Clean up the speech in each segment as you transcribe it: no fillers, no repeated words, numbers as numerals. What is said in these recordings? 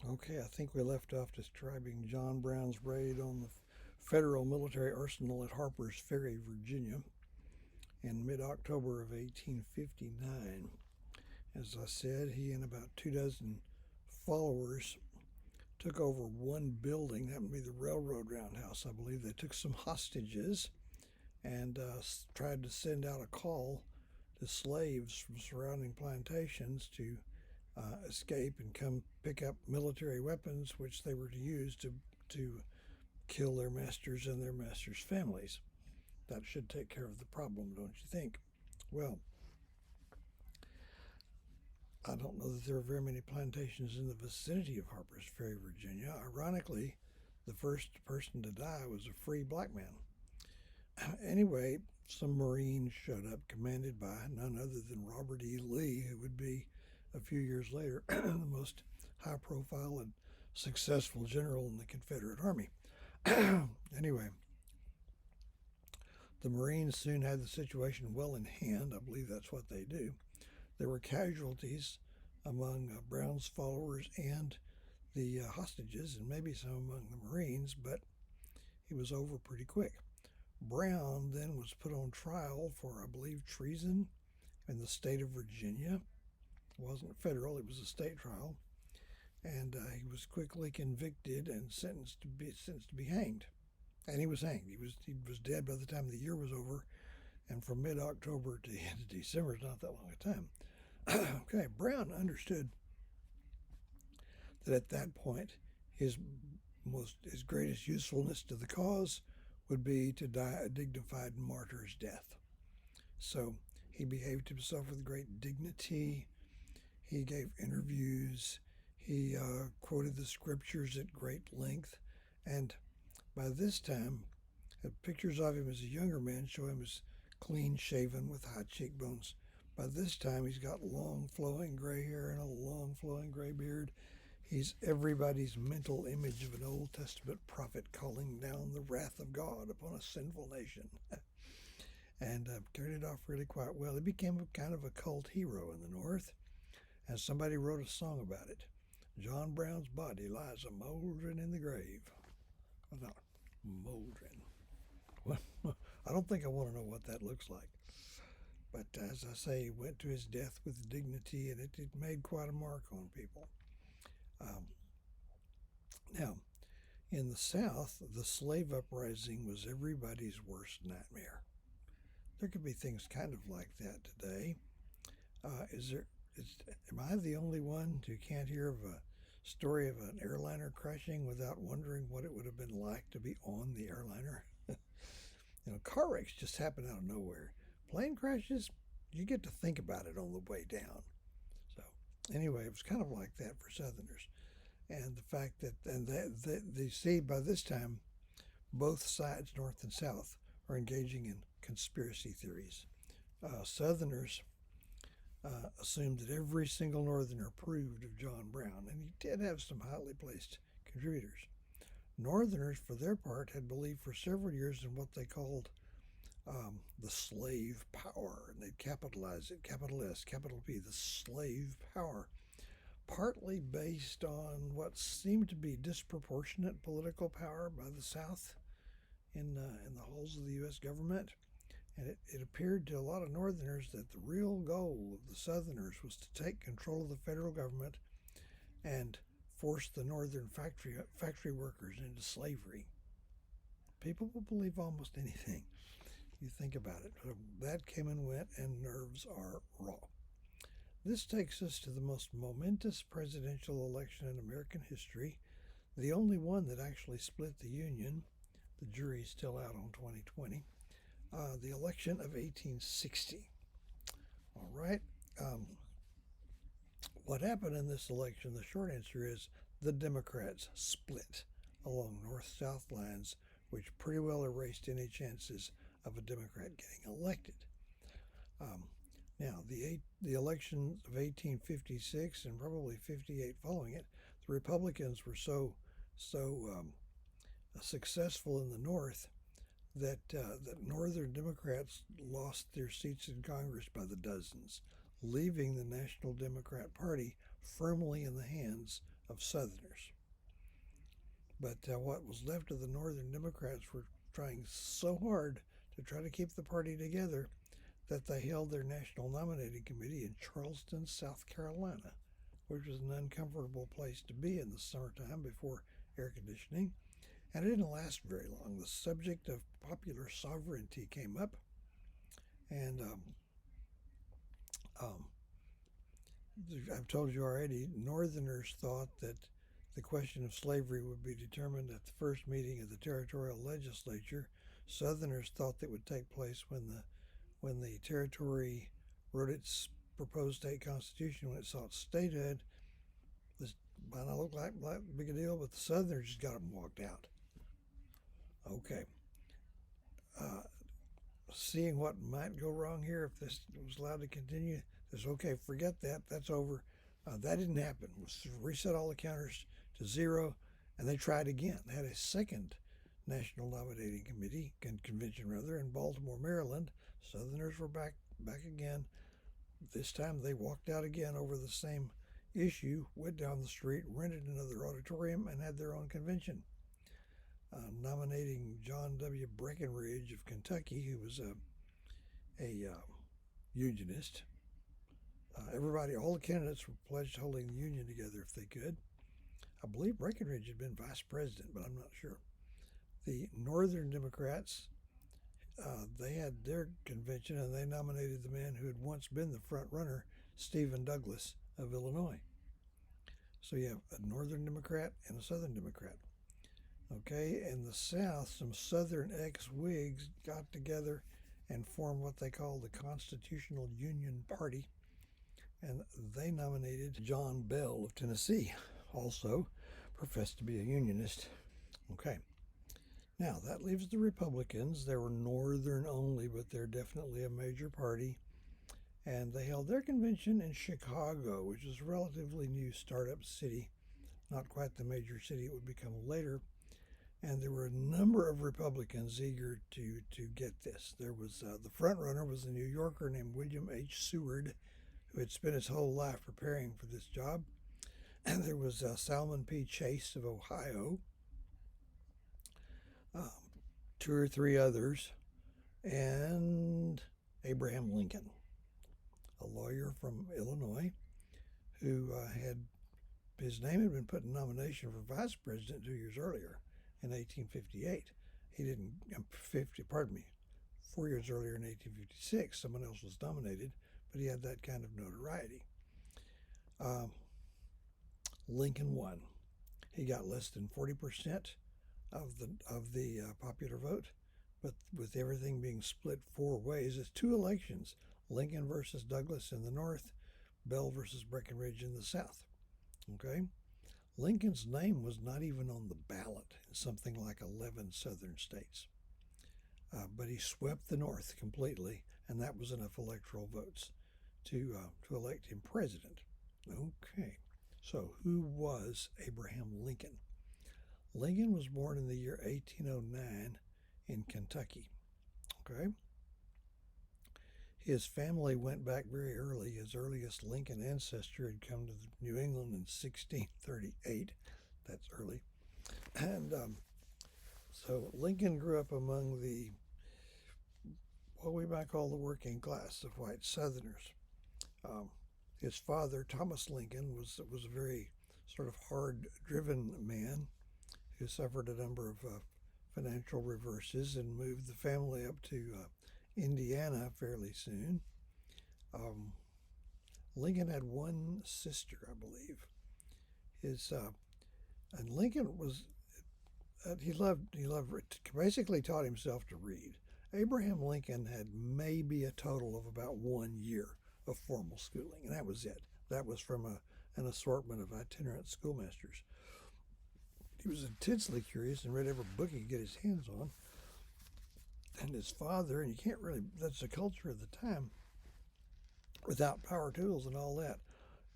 Okay, I think we left off describing John Brown's raid on the federal military arsenal at Harper's Ferry, Virginia, in mid October of 1859. As I said, he and about 2 dozen followers took over one building. That would be the railroad roundhouse, I believe. They took some hostages and tried to send out a call to slaves from surrounding plantations to escape and come pick up military weapons, which they were to use to kill their masters and their masters' families. That should take care of the problem, don't you think? Well, I don't know that there are very many plantations in the vicinity of Harper's Ferry, Virginia. Ironically, the first person to die was a free black man. Anyway, some Marines showed up, commanded by none other than Robert E. Lee, who would be a few years later the most high profile and successful general in the Confederate Army. Anyway, the Marines soon had the situation well in hand. I believe that's what they do. There were casualties among Brown's followers and the hostages, and maybe some among the Marines, but he was over pretty quick. Brown then was put on trial for, I believe, treason in the state of Virginia. It wasn't federal, it was a state trial. And he was quickly convicted and sentenced to be hanged. And he was hanged. He was dead by the time the year was over. And from mid-October to the end of December is not that long a time. Okay, Brown understood that at that point his greatest usefulness to the cause would be to die a dignified martyr's death. So he behaved himself with great dignity. He gave interviews. He quoted the scriptures at great length. And by this time, pictures of him as a younger man show him as clean shaven with high cheekbones. By this time, he's got long flowing gray hair and a long flowing gray beard. He's everybody's mental image of an Old Testament prophet calling down the wrath of God upon a sinful nation. And carried it off really quite well. He became a kind of a cult hero in the North, and somebody wrote a song about it. John Brown's body lies a moldering in the grave. Well, not moldering. Well, I don't think I want to know what that looks like. But as I say, he went to his death with dignity, and it made quite a mark on people. Now, in the South, the slave uprising was everybody's worst nightmare. There could be things kind of like that today. Am I the only one who can't hear of a story of an airliner crashing without wondering what it would have been like to be on the airliner? Car wrecks just happen out of nowhere. Plane crashes, you get to think about it on the way down. So anyway, it was kind of like that for Southerners. And the fact that, they see by this time, both sides, North and South, are engaging in conspiracy theories. Southerners assumed that every single Northerner approved of John Brown, and he did have some highly placed contributors. Northerners, for their part, had believed for several years in what they called the slave power, and they'd capitalize it, capital S, capital P, the slave power, partly based on what seemed to be disproportionate political power by the South in the halls of the U.S. government. And it appeared to a lot of Northerners that the real goal of the Southerners was to take control of the federal government and force the Northern factory workers into slavery. People will believe almost anything. You think about it. That came and went, and nerves are raw. This takes us to the most momentous presidential election in American history, the only one that actually split the Union. The jury's still out on 2020. The election of 1860. All right. What happened in this election? The short answer is the Democrats split along north-south lines, which pretty well erased any chances of a Democrat getting elected. Now, the elections of 1856 and probably 58 following it, the Republicans were so successful in the North that Northern Democrats lost their seats in Congress by the dozens, leaving the National Democrat Party firmly in the hands of Southerners. But what was left of the Northern Democrats were trying so hard to try to keep the party together that they held their national nominating committee in Charleston, South Carolina, which was an uncomfortable place to be in the summertime before air conditioning. And it didn't last very long. The subject of popular sovereignty came up, and I've told you already, Northerners thought that the question of slavery would be determined at the first meeting of the territorial legislature. Southerners thought that would take place when the territory wrote its proposed state constitution, when it sought statehood. This might not look like a big a deal, but the Southerners just got them walked out. Okay. Seeing what might go wrong here if this was allowed to continue, this okay, forget that, that's over. That didn't happen. Was reset all the counters to zero, and they tried again. They had a second national nominating committee convention rather in Baltimore, Maryland. Southerners were back again. This time they walked out again over the same issue, went down the street, rented another auditorium, and had their own convention. Nominating John W. Breckinridge of Kentucky, who was a unionist. Everybody, all the candidates were pledged to holding the Union together if they could. I believe Breckinridge had been vice president, but I'm not sure. The Northern Democrats, they had their convention, and they nominated the man who had once been the front runner, Stephen Douglas of Illinois. So you have a Northern Democrat and a Southern Democrat. Okay, in the South, some Southern ex-Whigs got together and formed what they called the Constitutional Union Party, and they nominated John Bell of Tennessee, also professed to be a Unionist. Okay, now that leaves the Republicans. They were Northern only, but they're definitely a major party, and they held their convention in Chicago, which is a relatively new startup city, not quite the major city it would become later. And there were a number of Republicans eager to get this. There was the front runner was a New Yorker named William H. Seward, who had spent his whole life preparing for this job. And there was Salmon P. Chase of Ohio, 2 or 3 others, and Abraham Lincoln, a lawyer from Illinois, who his name had been put in nomination for vice president 2 years earlier. In 1858. He didn't, 4 years earlier in 1856, someone else was nominated, but he had that kind of notoriety. Lincoln won. He got less than 40% of the popular vote, but with everything being split 4 ways, it's 2 elections, Lincoln versus Douglas in the North, Bell versus Breckinridge in the South. Okay? Lincoln's name was not even on the ballot in something like 11 southern states. But he swept the North completely, and that was enough electoral votes to elect him president. Okay, so who was Abraham Lincoln? Lincoln was born in the year 1809 in Kentucky. Okay? His family went back very early. His earliest Lincoln ancestor had come to New England in 1638. That's early. And so Lincoln grew up among what we might call the working class of white Southerners. His father, Thomas Lincoln, was a very sort of hard-driven man who suffered a number of financial reverses and moved the family up to Indiana fairly soon. Lincoln had 1 sister, I believe. And Lincoln was he basically taught himself to read. Abraham Lincoln had maybe a total of about 1 year of formal schooling, and that was it. That was from an assortment of itinerant schoolmasters. He was intensely curious and read every book he could get his hands on. And his father, and you can't really, that's the culture of the time, without power tools and all that,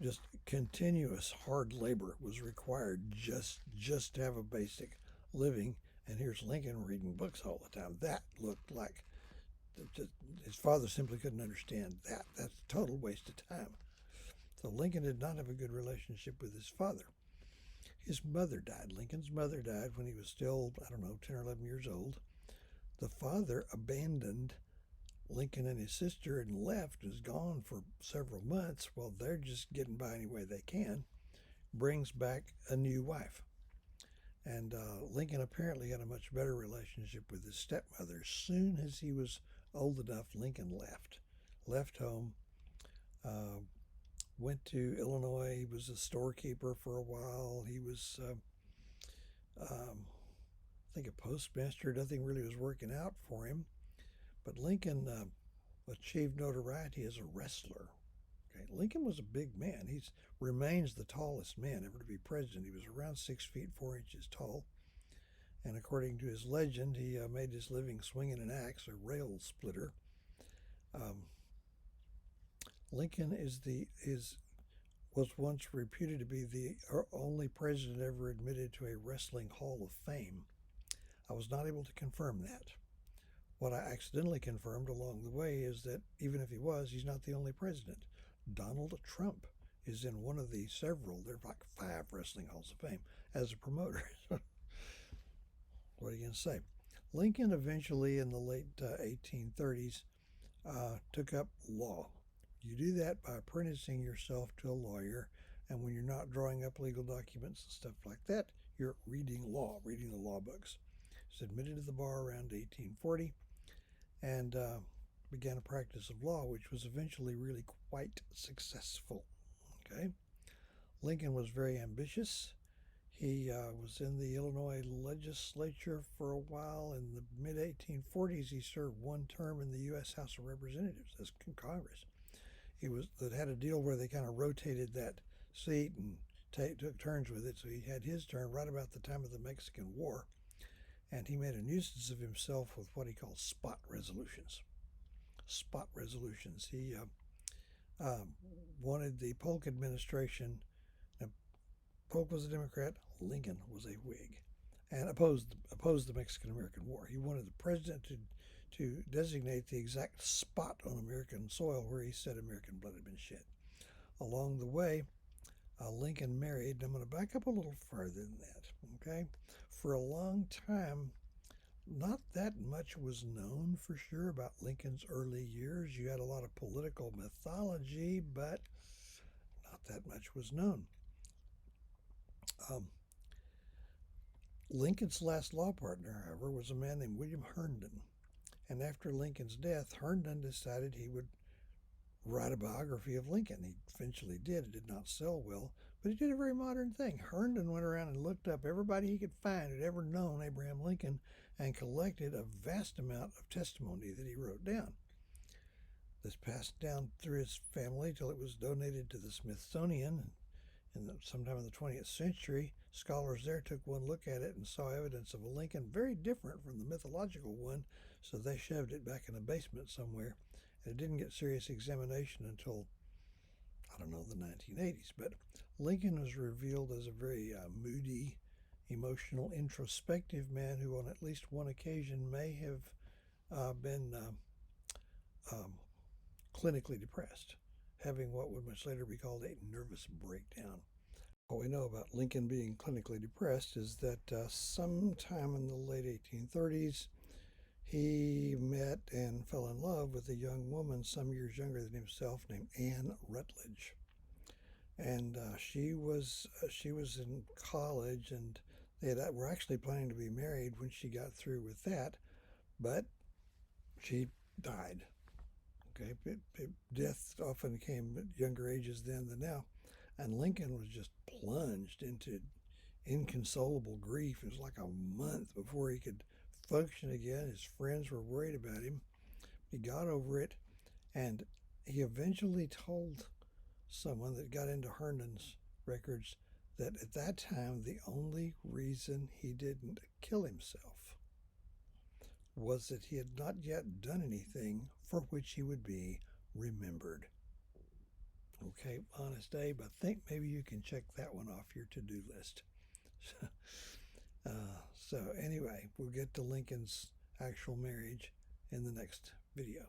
just continuous hard labor was required just to have a basic living. And here's Lincoln reading books all the time. That looked like, his father simply couldn't understand that. That's a total waste of time. So Lincoln did not have a good relationship with his father. His mother died. Lincoln's mother died when he was still, I don't know, 10 or 11 years old. The father abandoned Lincoln and his sister and left, is gone for several months while they're just getting by any way they can, brings back a new wife. And Lincoln apparently had a much better relationship with his stepmother. As soon as he was old enough, Lincoln left home, uh, went to Illinois. He was a storekeeper for a while. He was, I think, a postmaster. Nothing really was working out for him. But Lincoln achieved notoriety as a wrestler. Okay, Lincoln was a big man. He remains the tallest man ever to be president. He was around 6 feet 4 inches tall. And according to his legend, he made his living swinging an axe, a rail splitter. Lincoln was once reputed to be the only president ever admitted to a Wrestling Hall of Fame. I was not able to confirm that. What I accidentally confirmed along the way is that even if he was, he's not the only president. Donald Trump is in one of the several, there are like 5 Wrestling Halls of Fame, as a promoter. What are you going to say? Lincoln eventually, in the late 1830s, took up law. You do that by apprenticing yourself to a lawyer, and when you're not drawing up legal documents and stuff like that, you're reading law, reading the law books. He was admitted to the bar around 1840 and began a practice of law, which was eventually really quite successful. Okay, Lincoln was very ambitious. He was in the Illinois legislature for a while. In the mid-1840s, he served one term in the U.S. House of Representatives as Congress. He had a deal where they kind of rotated that seat and took turns with it. So he had his turn right about the time of the Mexican War, and he made a nuisance of himself with what he called spot resolutions. Spot resolutions. He wanted the Polk administration. Now, Polk was a Democrat. Lincoln was a Whig, and opposed the Mexican-American War. He wanted the president to designate the exact spot on American soil where he said American blood had been shed. Along the way, Lincoln married, and I'm going to back up a little further than that, okay? For a long time, not that much was known for sure about Lincoln's early years. You had a lot of political mythology, but not that much was known. Lincoln's last law partner, however, was a man named William Herndon. And after Lincoln's death, Herndon decided he would write a biography of Lincoln. He eventually did. It did not sell well, but he did a very modern thing. Herndon went around and looked up everybody he could find who'd ever known Abraham Lincoln and collected a vast amount of testimony that he wrote down. This passed down through his family till it was donated to the Smithsonian sometime in the 20th century. Scholars there took one look at it and saw evidence of a Lincoln very different from the mythological one, so they shoved it back in a basement somewhere. And it didn't get serious examination until, I don't know, the 1980s. But Lincoln was revealed as a very moody, emotional, introspective man who on at least one occasion may have been clinically depressed, having what would much later be called a nervous breakdown. What we know about Lincoln being clinically depressed is that sometime in the late 1830s, he met and fell in love with a young woman some years younger than himself named Anne Rutledge. And she was in college, and they were actually planning to be married when she got through with that, but she died. Okay, death often came at younger ages then than now, and Lincoln was just plunged into inconsolable grief. It was like a month before he could function again. His friends were worried about him. He got over it, and he eventually told someone that got into Herndon's records that at that time the only reason he didn't kill himself was that he had not yet done anything for which he would be remembered. Okay, honest Abe, I think maybe you can check that one off your to-do list. So anyway, we'll get to Lincoln's actual marriage in the next video.